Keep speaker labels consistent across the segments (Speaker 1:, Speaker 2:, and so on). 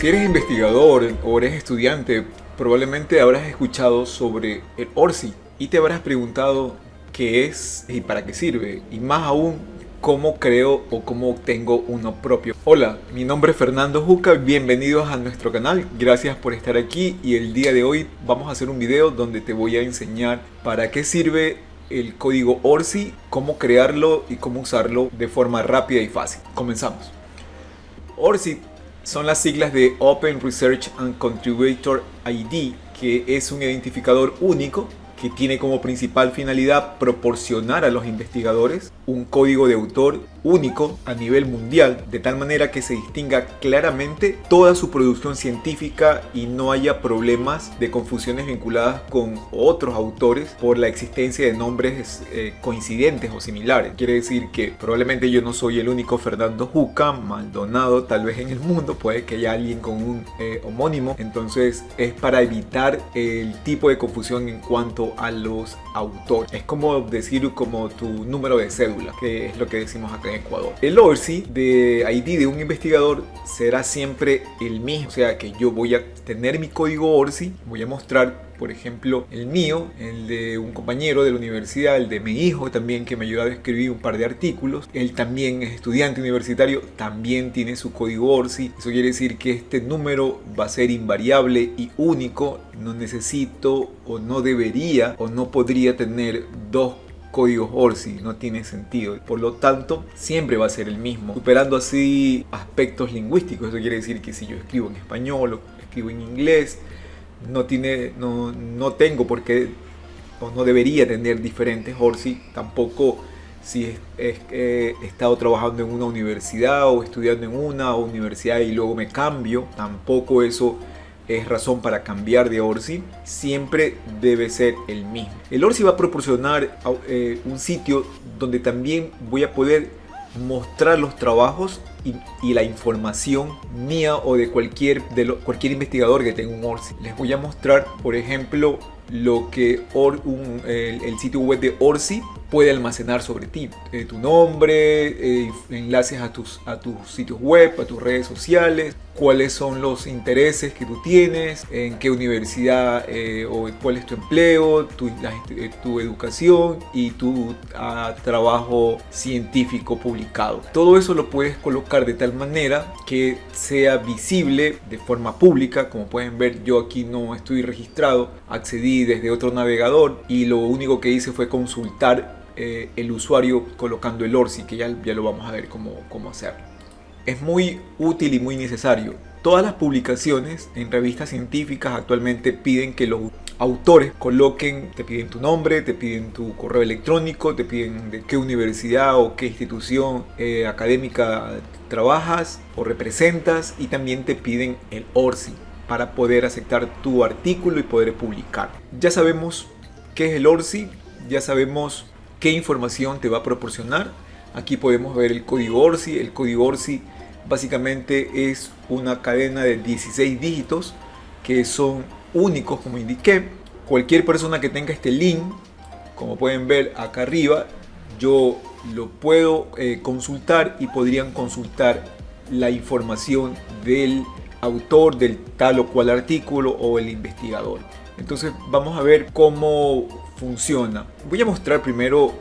Speaker 1: Si eres investigador o eres estudiante, probablemente habrás escuchado sobre el ORCID y te habrás preguntado qué es y para qué sirve, y más aún, cómo creo o cómo obtengo uno propio. Hola, mi nombre es Fernando Juca, bienvenidos a nuestro canal, gracias por estar aquí y el día de hoy vamos a hacer un video donde te voy a enseñar para qué sirve el código ORCID, cómo crearlo y cómo usarlo de forma rápida y fácil. Comenzamos. ORCID son las siglas de Open Research and Contributor ID, que es un identificador único que tiene como principal finalidad proporcionar a los investigadores un código de autor único a nivel mundial, de tal manera que se distinga claramente toda su producción científica y no haya problemas de confusiones vinculadas con otros autores por la existencia de nombres coincidentes o similares. Quiere decir que probablemente yo no soy el único Fernando Juca Maldonado, tal vez en el mundo puede que haya alguien con un homónimo, entonces es para evitar el tipo de confusión en cuanto a los autores. Es como decir como tu número de cédula, que es lo que decimos acá en Ecuador. El ORCID de ID de un investigador será siempre el mismo, o sea que yo voy a tener mi código ORCID, voy a mostrar por ejemplo el mío, el de un compañero de la universidad, el de mi hijo también, que me ayudó a escribir un par de artículos. Él también es estudiante universitario, también tiene su código ORCID. Eso quiere decir que este número va a ser invariable y único. No necesito o no debería o no podría tener dos códigos ORCID, no tiene sentido. Por lo tanto, siempre va a ser el mismo, superando así aspectos lingüísticos. Eso quiere decir que si yo escribo en español o escribo en inglés, no tengo por qué o no debería tener diferentes ORCID. Tampoco si he estado trabajando en una universidad o estudiando en una universidad y luego me cambio, tampoco eso es razón para cambiar de ORCID. Siempre debe ser el mismo. El ORCID va a proporcionar un sitio donde también voy a poder mostrar los trabajos y la información mía o de cualquier investigador que tenga un ORCID. Les voy a mostrar, por ejemplo, lo que el sitio web de ORCID puede almacenar sobre ti. Tu nombre, enlaces a tus sitios web, a tus redes sociales, cuáles son los intereses que tú tienes, en qué universidad o cuál es tu empleo, tu educación y tu trabajo científico publicado. Todo eso lo puedes colocar de tal manera que sea visible de forma pública. Como pueden ver, yo aquí no estoy registrado, accedí desde otro navegador y lo único que hice fue consultar el usuario colocando el ORCID, que ya lo vamos a ver cómo hacerlo. Es muy útil y muy necesario. Todas las publicaciones en revistas científicas actualmente piden que los autores te piden tu nombre, te piden tu correo electrónico, te piden de qué universidad o qué institución académica trabajas o representas, y también te piden el ORCID para poder aceptar tu artículo y poder publicar. Ya sabemos qué es el ORCID, ya sabemos qué información te va a proporcionar. Aquí podemos ver el código ORCID. El código ORCID básicamente es una cadena de 16 dígitos que son únicos, como indiqué. Cualquier persona que tenga este link, como pueden ver acá arriba, yo lo puedo consultar y podrían consultar la información del autor del tal o cual artículo o el investigador. Entonces vamos a ver cómo funciona. Voy a mostrar primero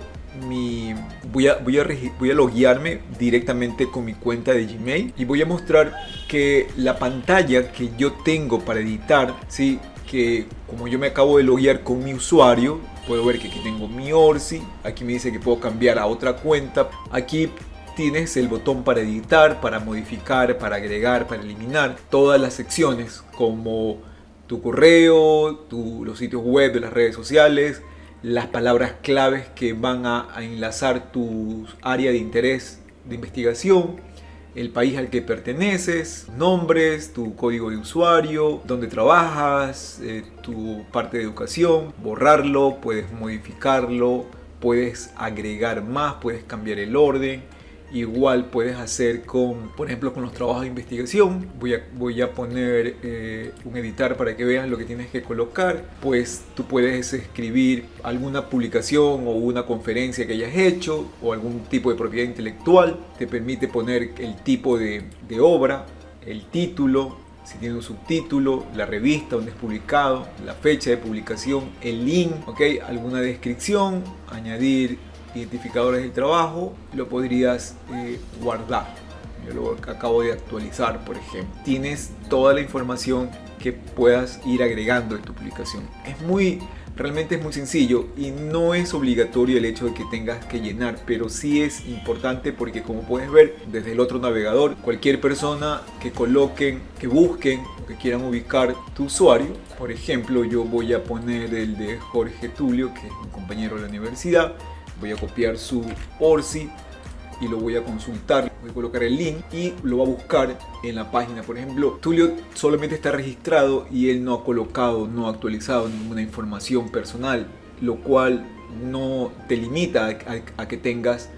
Speaker 1: voy a loguearme directamente con mi cuenta de Gmail y voy a mostrar que la pantalla que yo tengo para editar, ¿sí? Que como yo me acabo de loguear con mi usuario, puedo ver que aquí tengo mi ORCID, aquí me dice que puedo cambiar a otra cuenta. Aquí tienes el botón para editar, para modificar, para agregar, para eliminar todas las secciones, como tu correo, los sitios web de las redes sociales, las palabras claves que van a enlazar tu área de interés de investigación, el país al que perteneces, nombres, tu código de usuario, dónde trabajas, tu parte de educación, borrarlo, puedes modificarlo, puedes agregar más, puedes cambiar el orden. Igual puedes hacer por ejemplo, con los trabajos de investigación. Voy a poner un editar para que vean lo que tienes que colocar. Pues tú puedes escribir alguna publicación o una conferencia que hayas hecho o algún tipo de propiedad intelectual. Te permite poner el tipo de obra, el título, si tiene un subtítulo, la revista donde es publicado, la fecha de publicación, el link, ¿ok? Alguna descripción, añadir identificadores del trabajo, lo podrías guardar. Yo lo acabo de actualizar, por ejemplo. Tienes toda la información que puedas ir agregando en tu publicación. Realmente es muy sencillo y no es obligatorio el hecho de que tengas que llenar, pero sí es importante porque, como puedes ver desde el otro navegador, cualquier persona que coloquen, que busquen o que quieran ubicar tu usuario, por ejemplo, yo voy a poner el de Jorge Tulio, que es un compañero de la universidad, voy a copiar su ORCID y lo voy a consultar, voy a colocar el link y lo va a buscar en la página. Por ejemplo, Tulio solamente está registrado y él no ha colocado, no ha actualizado ninguna información personal, lo cual no te limita a que tengas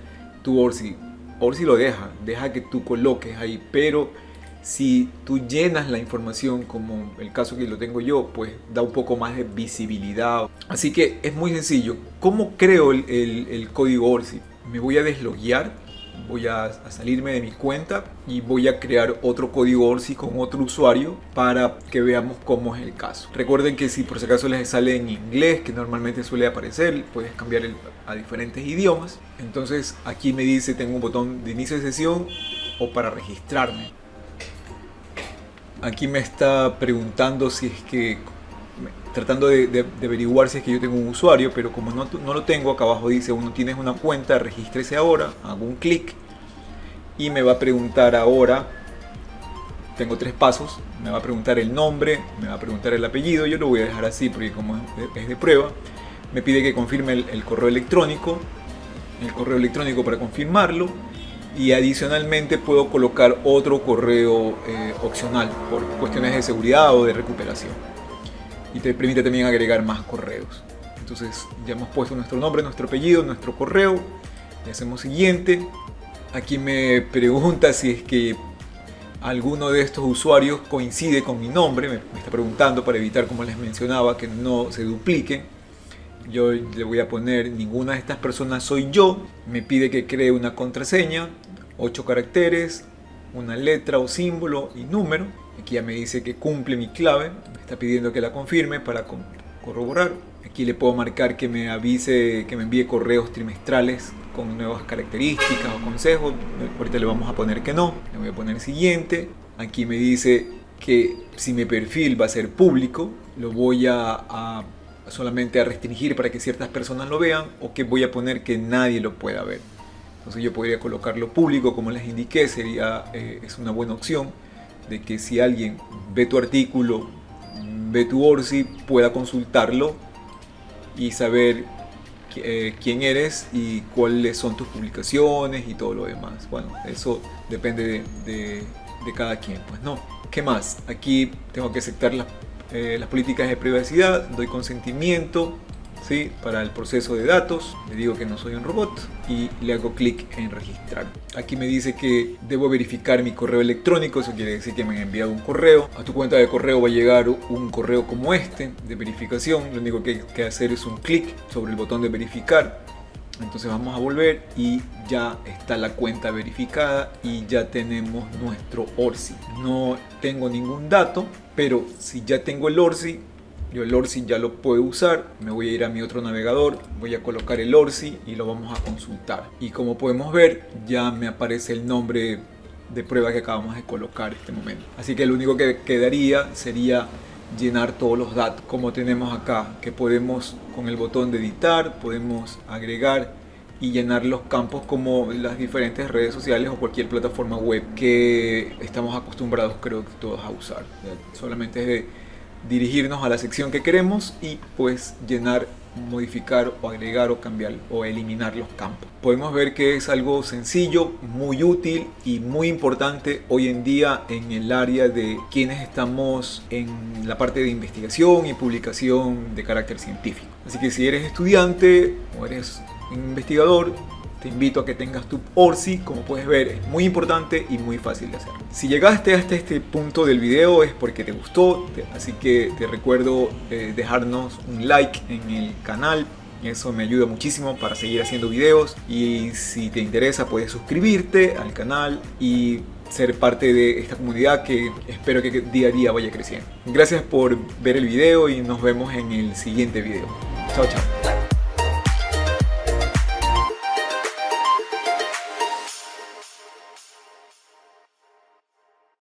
Speaker 1: tu ORCID. ORCID lo deja que tú coloques ahí, pero si tú llenas la información, como el caso que lo tengo yo, pues da un poco más de visibilidad. Así que es muy sencillo. ¿Cómo creo el código ORCID? Me voy a desloguear. Voy a salirme de mi cuenta y voy a crear otro código ORCID con otro usuario para que veamos cómo es el caso. Recuerden que si por si acaso les sale en inglés, que normalmente suele aparecer, puedes cambiar a diferentes idiomas. Entonces aquí me dice, tengo un botón de inicio de sesión o para registrarme. Aquí me está preguntando si es que, tratando de averiguar si es que yo tengo un usuario, pero como no lo tengo, acá abajo dice, uno tienes una cuenta, regístrese ahora. Hago un clic y me va a preguntar ahora, tengo 3 pasos, me va a preguntar el nombre, me va a preguntar el apellido. Yo lo voy a dejar así porque como es de prueba. Me pide que confirme el correo electrónico para confirmarlo, y adicionalmente puedo colocar otro correo opcional por cuestiones de seguridad o de recuperación, y te permite también agregar más correos. Entonces ya hemos puesto nuestro nombre, nuestro apellido, nuestro correo, y hacemos siguiente. Aquí me pregunta si es que alguno de estos usuarios coincide con mi nombre. Me está preguntando para evitar, como les mencionaba, que no se dupliquen. Yo le voy a poner ninguna de estas personas soy yo. Me pide que cree una contraseña, 8 caracteres, una letra o símbolo y número. Aquí ya me dice que cumple mi clave, me está pidiendo que la confirme para corroborar. Aquí le puedo marcar que me avise, que me envíe correos trimestrales con nuevas características o consejos. Ahorita le vamos a poner que no, le voy a poner siguiente. Aquí me dice que si mi perfil va a ser público, lo voy solamente a restringir para que ciertas personas lo vean, o que voy a poner que nadie lo pueda ver. Entonces yo podría colocarlo público, como les indiqué, es una buena opción de que si alguien ve tu artículo, ve tu ORCID, pueda consultarlo y saber quién eres y cuáles son tus publicaciones y todo lo demás. Bueno, eso depende de cada quien, pues no. ¿Qué más? Aquí tengo que aceptar las políticas de privacidad, doy consentimiento, ¿sí?, para el proceso de datos, le digo que no soy un robot y le hago clic en registrar. Aquí me dice que debo verificar mi correo electrónico, eso quiere decir que me han enviado un correo. A tu cuenta de correo va a llegar un correo como este de verificación. Lo único que hay que hacer es un clic sobre el botón de verificar. Entonces vamos a volver y ya está la cuenta verificada y ya tenemos nuestro ORCID. No tengo ningún dato, pero si ya tengo el ORCID, yo el ORCID ya lo puedo usar. Me voy a ir a mi otro navegador, voy a colocar el ORCID y lo vamos a consultar. Y como podemos ver, ya me aparece el nombre de prueba que acabamos de colocar en este momento. Así que lo único que quedaría sería llenar todos los datos, como tenemos acá, que podemos con el botón de editar, podemos agregar y llenar los campos como las diferentes redes sociales o cualquier plataforma web que estamos acostumbrados, creo que todos, a usar. Solamente es de dirigirnos a la sección que queremos y pues llenar, modificar o agregar o cambiar o eliminar los campos. Podemos ver que es algo sencillo, muy útil y muy importante hoy en día en el área de quienes estamos en la parte de investigación y publicación de carácter científico. Así que si eres estudiante o eres un investigador, te invito a que tengas tu ORCID. Como puedes ver, es muy importante y muy fácil de hacer. Si llegaste hasta este punto del video es porque te gustó, así que te recuerdo dejarnos un like en el canal Eso me ayuda muchísimo para seguir haciendo videos, y si te interesa puedes suscribirte al canal y ser parte de esta comunidad que espero que día a día vaya creciendo. Gracias por ver el video y nos vemos en el siguiente video. Chao, chao.